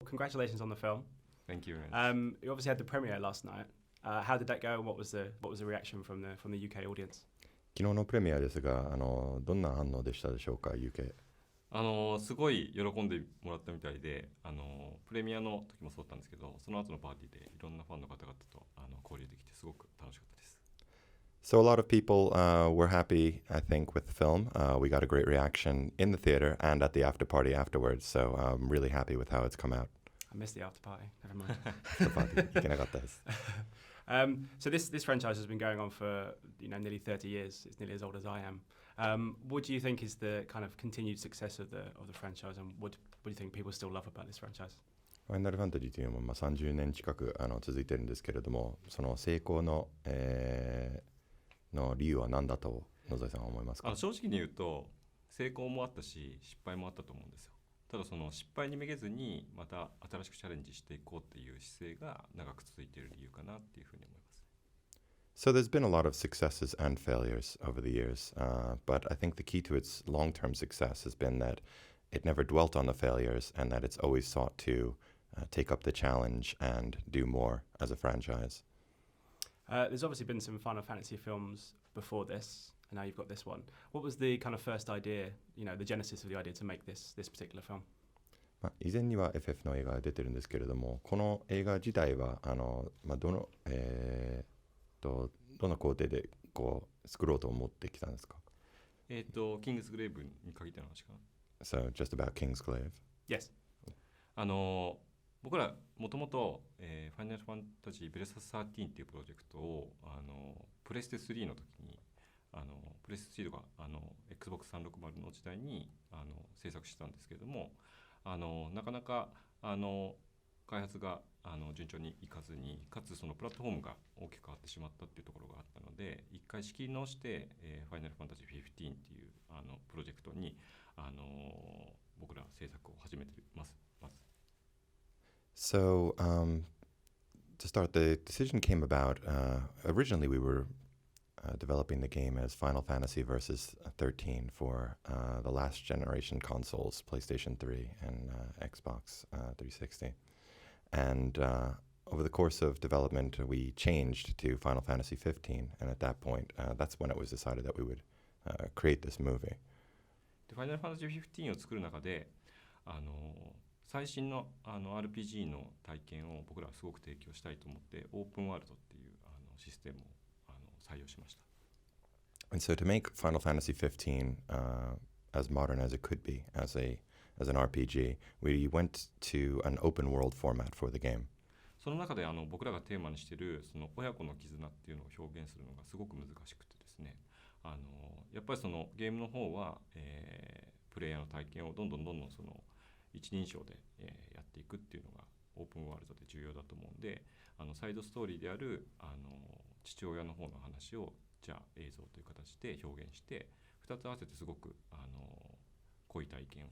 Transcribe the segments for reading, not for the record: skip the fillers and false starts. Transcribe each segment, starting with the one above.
Congratulations on the film. Thank you. You obviously had the premiere last night. How did that go, and what was the reaction from the UK audience? 昨日のプレミアですが、どんな反応でしたでしょうか、UK。すごい喜んでもらったみたいで、プレミアの時もそうだったんですけど、その後のパーティーでいろんなファンの方々と交流できてすごく楽しかったです。So a lot of people were happy, I think, with the film. We got a great reaction in the theater and at the after party afterwards. So I'm really happy with how it's come out. I missed the after party. Never mind. After party 行けなかったです。So this franchise has been going on for nearly 30 years. It's nearly as old as I am. What do you think is the kind of continued success of the franchise, and what do you think people still love about this franchise? ファイナルファンタジーというのも30年近く続いてるんですけれども、その成功の、の理由は何だと野添さんは思いますか？正直に言うと成功もあったし失敗もあったと思うんですよ。ただその失敗にめげずにまた新しくチャレンジしていこうっていう姿勢が長く続いている理由かなっていうふうに思います。So there's been a lot of successes and failures over the years, but I think the key to its long-term success has been that it never dwelt on the failures and that it's always sought to take up the challenge and do more as a franchise. There's obviously been some Final Fantasy films before this, and now you've got this one. What was the kind of first idea, the genesis of the idea to make this particular film? 以前には FF の映画が出てるんですけれども、この映画自体はどの工程で作ろうと思ってきたんですか？キングスグレイブに限っての話かな。So just about Kingsglaive. Yes. 僕らもともとファイナルファンタジーブレス13っていうプロジェクトをプレステ3の時にプレステ3とかXbox360 の時代に制作してたんですけれども、なかなか開発が順調にいかずに、かつそのプラットフォームが大きく変わってしまったっていうところがあったので、一回仕切り直してファイナルファンタジー15っていうプロジェクトに僕ら制作を始めてます。So to start, the decision came about. Originally, we were developing the game as Final Fantasy Versus 13 for the last generation consoles, PlayStation 3 and Xbox 360. And over the course of development, we changed to Final Fantasy 15. And at that point, that's when it was decided that we would create this movie. ファイナルファンタジー15を作る中で最新のRPG の体験を僕らはすごく提供したいと思ってオープンワールドっていうシステムを採用しました。And so to make Final Fantasy 15 as modern as it could be as an RPG, we went to an open world format for the game. その中で僕らがテーマにしているその親子の絆っていうのを表現するのがすごく難しくてですね、やっぱりそのゲームの方は、プレイヤーの体験をどんどんその一人称で、やっていくっていうのがオープンワールドで重要だと思うんで、サイドストーリーである父親の方の話をじゃあ映像という形で表現して2つ合わせてすごく濃い体験を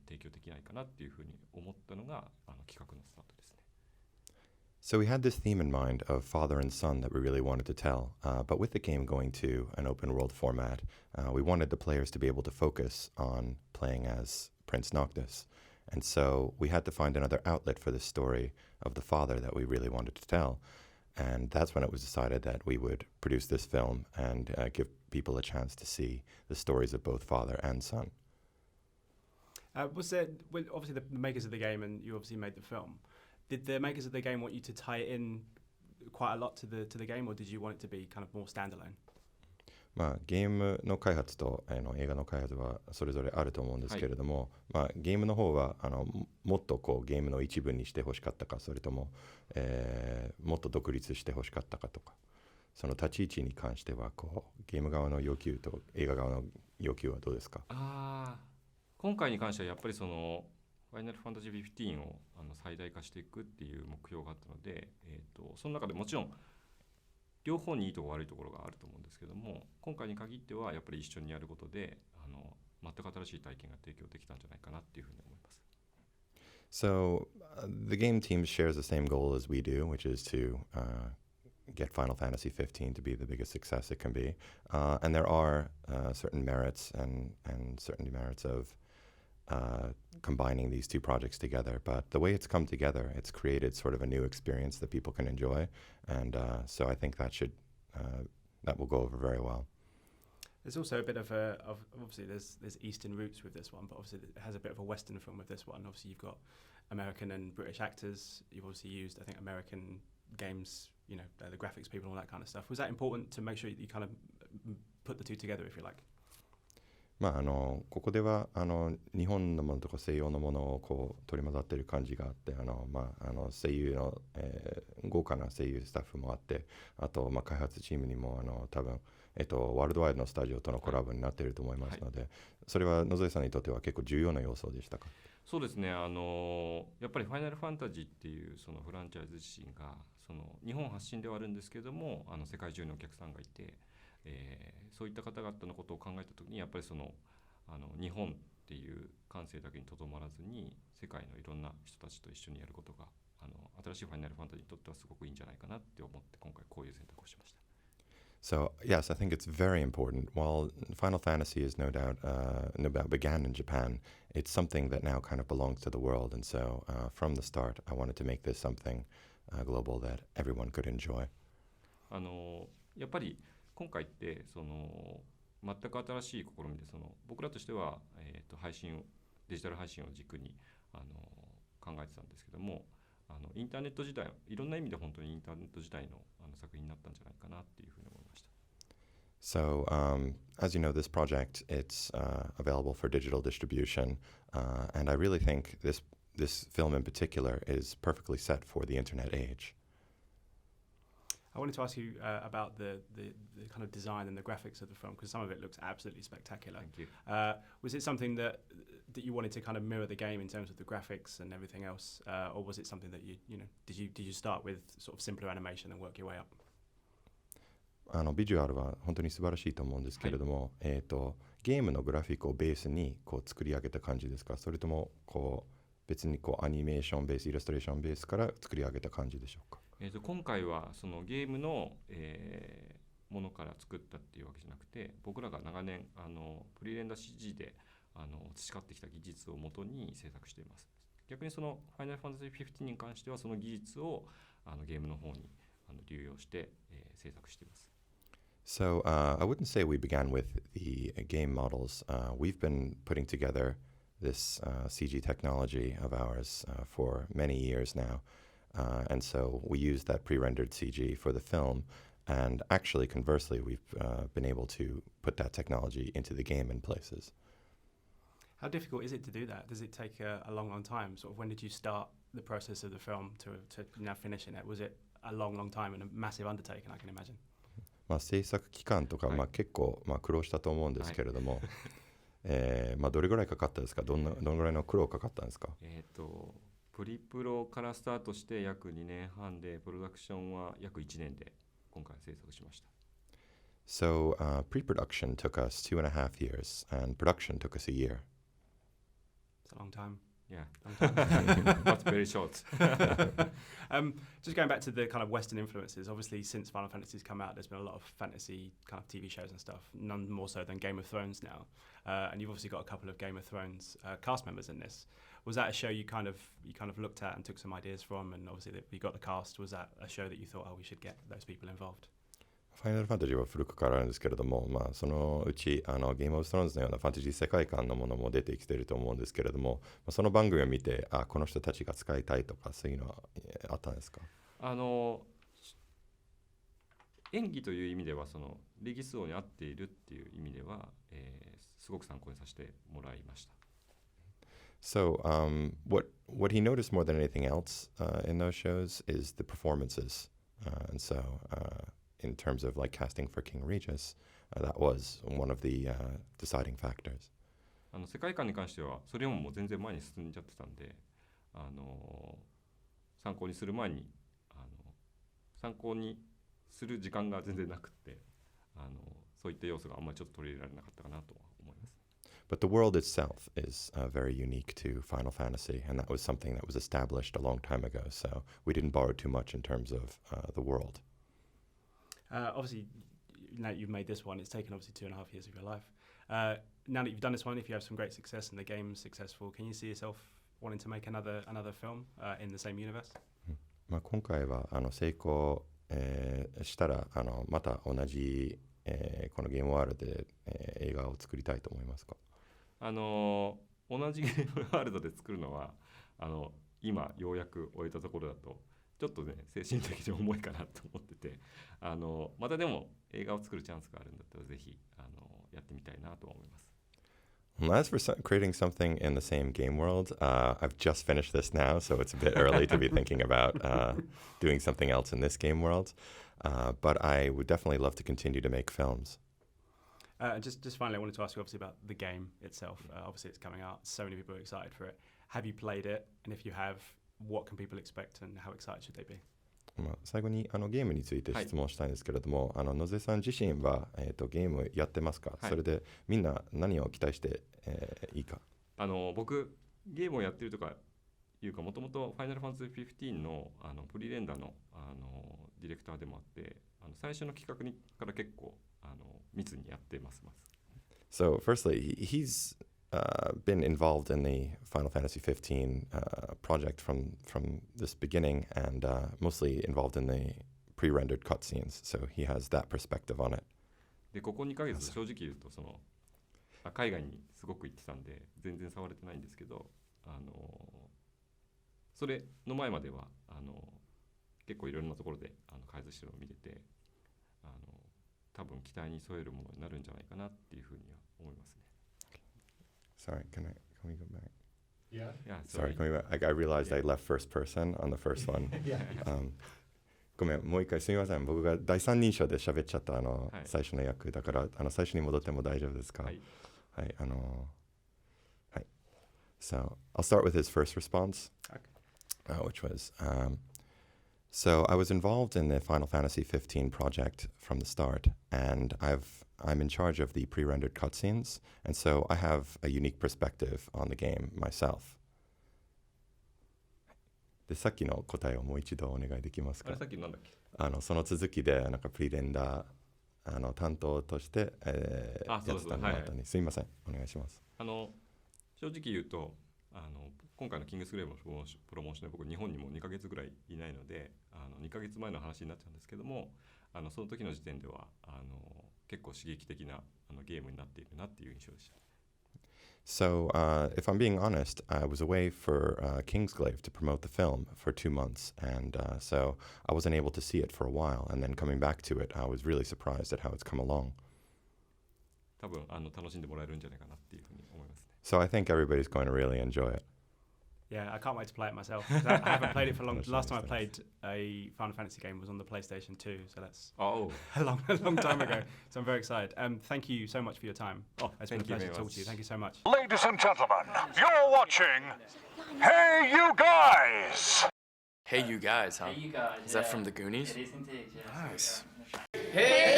提供できないかなっていうふうに思ったのが企画のスタートですね。So we had this theme in mind of father and son that we really wanted to tell, but with the game going to an open world format, we wanted the players to be able to focus on playing as Prince Noctis. And so we had to find another outlet for the story of the father that we really wanted to tell. And that's when it was decided that we would produce this film and give people a chance to see the stories of both father and son. Was there, obviously the makers of the game, and you obviously made the film, did the makers of the game want you to tie it in quite a lot to the game, or did you want it to be kind of more standalone? ゲームの開発と映画の開発はそれぞれあると思うんですけれども、ゲームの方はもっとゲームの一部にしてほしかったか、それとも、もっと独立してほしかったかとか、その立ち位置に関してはゲーム側の要求と映画側の要求はどうですか？今回に関してはやっぱりそのファイナルファンタジー15を最大化していくっていう目標があったので、その中でもちろん両方にいいところ悪いところがあると思うんですけども、今回に限ってはやっぱり一緒にやることで全く新しい体験が提供できたんじゃないかなっていうふうに思います。So the game team shares the same goal as we do, which is to get Final Fantasy 15 to be the biggest success it can be. And there are certain merits and certain demerits of combining these two projects together. But the way it's come together, it's created sort of a new experience that people can enjoy, and so I think that will go over very well. There's also a bit of obviously there's Eastern roots with this one, but obviously it has a bit of a Western film with this one. Obviously you've got American and British actors. You've obviously used, I think, American games, the graphics people and all that kind of stuff. Was that important to make sure you kind of put the two together, if you like? ここでは日本のものとか西洋のものをこう取り混ざっている感じがあって声優の、豪華な声優スタッフもあって、あと、開発チームにも多分、ワールドワイドのスタジオとのコラボになっていると思いますので、それは野添さんにとっては結構重要な要素でしたか？そうですね、やっぱり「ファイナルファンタジー」っていうそのフランチャイズ自身がその日本発信ではあるんですけれども、世界中のお客さんがいて、そういった方々のことを考えたときにやっぱりその日本っていう感性だけにとどまらずに世界のいろんな人たちと一緒にやることが新しいファイナルファンタジーにとってはすごくいいんじゃないかなって思って今回こういう選択をしました。So yes, I think it's very important. While Final Fantasy is no doubt began in Japan, it's something that now kind of belongs to the world. And so from the start, I wanted to make this something global that everyone could enjoy. やっぱり今回ってその全く新しい試みで僕らとしては、デジタル配信を軸に考えてたんですけども、インターネット時代いろんな意味で本当にインターネット時代の作品になったんじゃないかなっていうふうに思いました。So, as you know, this project, it's available for digital distribution, and I really think this film in particular is perfectly set for the internet age. I wanted to ask you about the kind of design and the graphics of the film, because some of it looks absolutely spectacular. Thank you. Was it something that you wanted to kind of mirror the game in terms of the graphics and everything else, or was it something that did you start with sort of simpler animation and work your way up? ビジュアルは本当に素晴らしいと思うんですけれども、ゲームのグラフィックをベースにこう作り上げた感じですか？それともこう別にこうアニメーションベース、イラストレーションベースから作り上げた感じでしょうか？今回はそのゲームの、ものから作ったっていうわけじゃなくて、僕らが長年プリレンダー CG で培ってきた技術をもとに制作しています。逆にそのファイナルファンタジー15に関してはその技術をゲームの方に流用して、制作しています。So I wouldn't say we began with the game models. We've been putting together this CG technology of ours for many years now. And so we use that pre-rendered CG for the film. And actually, conversely, we've been able to put that technology into the game in places. How difficult is it to do that? Does it take a long time? Sort of when did you start the process of the film to now finishing it? Was it a long time and a massive undertaking, I can imagine? 制作期間とか、結構、苦労したと思うんですけれども、どれぐらいかかったですか？どのぐらいの苦労かかったんですか？プリプロからスタートして約2年半で、プロダクションは約1年で今回制作しました。So pre-production took us 2.5 years, and production took us a year. It's a long time. Yeah, long time. but very short. Just going back to the kind of Western influences, obviously since Final Fantasy's come out, there's been a lot of fantasy kind of TV shows and stuff, none more so than Game of Thrones now. And you've obviously got a couple of Game of Thrones cast members in this. Was that a show you kind of looked at and took some ideas from, and obviously you got the cast? Was that a show that you thought, we should get those people involved? ファイナルファンタジーは古くからあるんですけれども、そのうちゲームオブストローンズのようなファンタジー世界観のものも出てきていると思うんですけれども、その番組を見てこの人たちが使いたいとかそういうのはあったんですか？演技という意味ではそのレギス王に合っているっていう意味では、すごく参考にさせてもらいました。So what he noticed more than anything else in those shows is the performances, and so in terms of like casting for King Regis, that was one of the deciding factors. 世界観に関してはそれよりも全然前に進んじゃってたんで、参考にする前に参考にする時間が全然なくってそういった要素があんまりちょっと取り入れられなかったかなと思います。But the world itself is very unique to Final Fantasy, and that was something that was established a long time ago. So we didn't borrow too much in terms of the world. Obviously, now you've made this one. It's taken obviously 2.5 years of your life. Now that you've done this one, if you have some great success and the game's successful, can you see yourself wanting to make another film in the same universe? まあ、今回は成功、したらまた同じ、このゲームワールドで、映画を作りたいと思いますか？同じゲームワールドで作るのは今ようやく終えたところだとちょっとね精神的に重いかなと思っててまたでも映画を作るチャンスがあるんだったらぜひやってみたいなと思います。As for creating something in the same game world, I've just finished this now, so it's a bit early to be thinking about doing something else in this game world. But I would definitely love to continue to make films. Just finally, I wanted to ask you obviously about the game itself. Obviously, it's coming out. So many people are excited for it. Have you played it? And if you have, what can people expect and how excited should they be? 最後にゲームについて質問したいんですけれども、野瀬さん自身は、ゲームやってますか？それでみんな何を期待して、いいか？僕ゲームをやってるとかいうかもともとファイナルファンタジー15のプリレンダーのディレクターでもあって最初の企画から結構密にやってます。So firstly, he's been involved in the Final Fantasy 15 project from this beginning and mostly involved in the pre-rendered cutscenes. So he has that perspective on it. でここ2ヶ月正直言うと海外にすごく行ってたんで全然触れてないんですけどそれの前までは結構いろんなところで開発してるのを見てて多分期待に添えるものになるんじゃないかなっていうふうには思いますね。Sorry, can we go back? Yeah. Sorry, can we go back? I realized I left first person on the first one. ごめん、もう一回すみません。僕が第三人称で喋っちゃった最初の役だから最初に戻っても大丈夫ですか？はい。はい、はい。So I'll start with his first response, which was, so I was involved in the Final Fantasy 15 project from the start, and I'm in charge of the pre-rendered cutscenes, and so I have a unique perspective on the game myself. で、さっきの答えをもう一度お願いできますか？さっきなんだっけ？その続きでプリレンダー担当として、やってたの後にすみません、お願いします。正直言うと今回のキングスグレーブのプロモーションで僕日本にも2ヶ月ぐらいいないので2ヶ月前の話になっちゃうんですけどもその時の時点では結構刺激的なゲームになっているなっていう印象でした。So, if I'm being honest, I was away for Kingsglaive to promote the film for 2 months, and so I wasn't able to see it for a while. And then coming back to it, I was really surprised at how it's come along. 多分楽しんでもらえるんじゃないかなっていうふうに思いますね。So I think everybody's going to really enjoy it. Yeah, I can't wait to play it myself. I haven't played it for long. The last time I played a Final Fantasy game was on the PlayStation 2, so that's a long time ago. So I'm very excited. Thank you so much for your time. It's been a pleasure to talk to you. Thank you so much. Ladies and gentlemen, you're watching Hey You Guys! Hey You Guys, huh? Hey You Guys. Is that from the Goonies? It is indeed, yes. Nice. Hey